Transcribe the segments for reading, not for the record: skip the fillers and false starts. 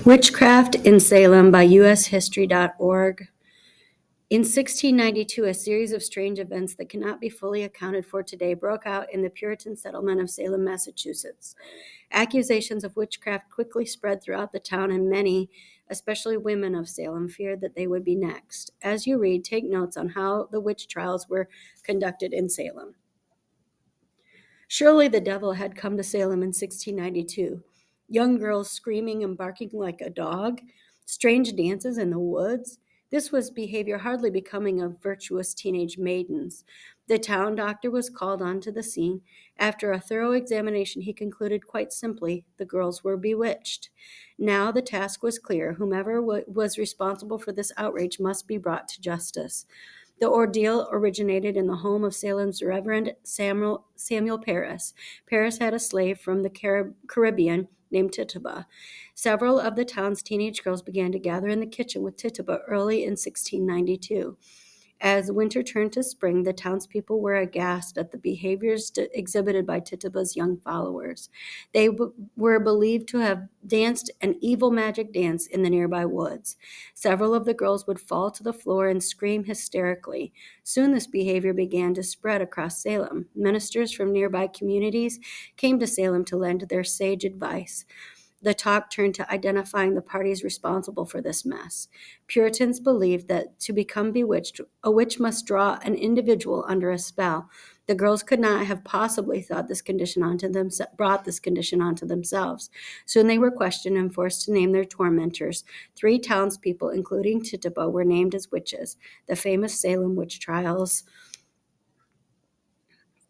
Witchcraft in Salem by ushistory.org. In 1692, a series of strange events that cannot be fully accounted for today broke out in the Puritan settlement of Salem, Massachusetts. Accusations of witchcraft quickly spread throughout the town, and many, especially women of Salem, feared that they would be next. As you read, take notes on how the witch trials were conducted in Salem. Surely the devil had come to Salem in 1692. Young girls screaming and barking like a dog, strange dances in the woods. This was behavior hardly becoming of virtuous teenage maidens. The town doctor was called onto the scene. After a thorough examination, he concluded quite simply the girls were bewitched. Now the task was clear. Whomever was responsible for this outrage must be brought to justice. The ordeal originated in the home of Salem's Reverend Samuel Parris. Parris had a slave from the Caribbean named Tituba. Several of the town's teenage girls began to gather in the kitchen with Tituba early in 1692. As winter turned to spring, the townspeople were aghast at the behaviors exhibited by Tituba's young followers. They were believed to have danced an evil magic dance in the nearby woods. Several of the girls would fall to the floor and scream hysterically. Soon this behavior began to spread across Salem. Ministers from nearby communities came to Salem to lend their sage advice. The talk turned to identifying the parties responsible for this mess. Puritans believed that to become bewitched, a witch must draw an individual under a spell. The girls could not have possibly brought this condition onto themselves. Soon they were questioned and forced to name their tormentors. 3 townspeople, including Tituba, were named as witches. The famous Salem witch trials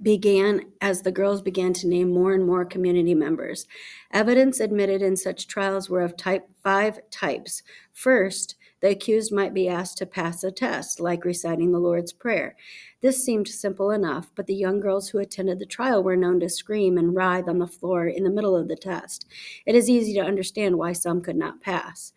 began as the girls began to name more and more community members. Evidence admitted in such trials were of 5 types. First, the accused might be asked to pass a test, like reciting the Lord's Prayer. This seemed simple enough, but the young girls who attended the trial were known to scream and writhe on the floor in the middle of the test. It is easy to understand why some could not pass.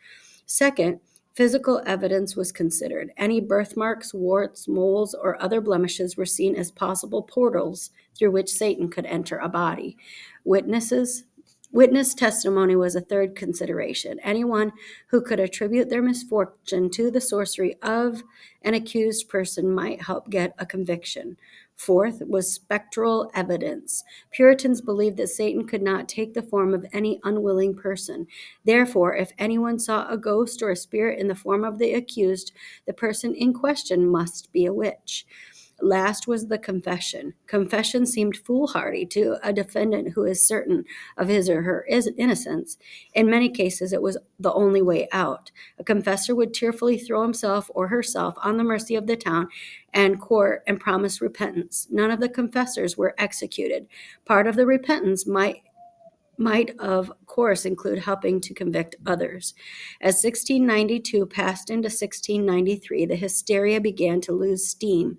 Second, physical evidence was considered. Any birthmarks, warts, moles, or other blemishes were seen as possible portals through which Satan could enter a body. Witness testimony was a third consideration. Anyone who could attribute their misfortune to the sorcery of an accused person might help get a conviction. Fourth was spectral evidence. Puritans believed that Satan could not take the form of any unwilling person. Therefore, if anyone saw a ghost or a spirit in the form of the accused, the person in question must be a witch. Last was the confession. Confession seemed foolhardy to a defendant who is certain of his or her innocence. In many cases, it was the only way out. A confessor would tearfully throw himself or herself on the mercy of the town and court and promise repentance. None of the confessors were executed. Part of the repentance might of course include helping to convict others. As 1692 passed into 1693, the hysteria began to lose steam.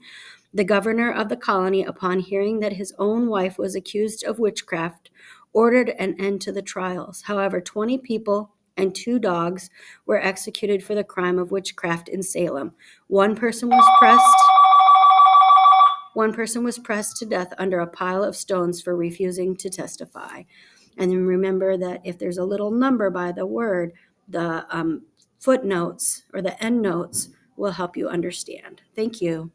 The governor of the colony, upon hearing that his own wife was accused of witchcraft, ordered an end to the trials. However, 20 people and 2 dogs were executed for the crime of witchcraft in Salem. One person was pressed to death under a pile of stones for refusing to testify. And then remember that if there's a little number by the word, the footnotes or the endnotes will help you understand. Thank you.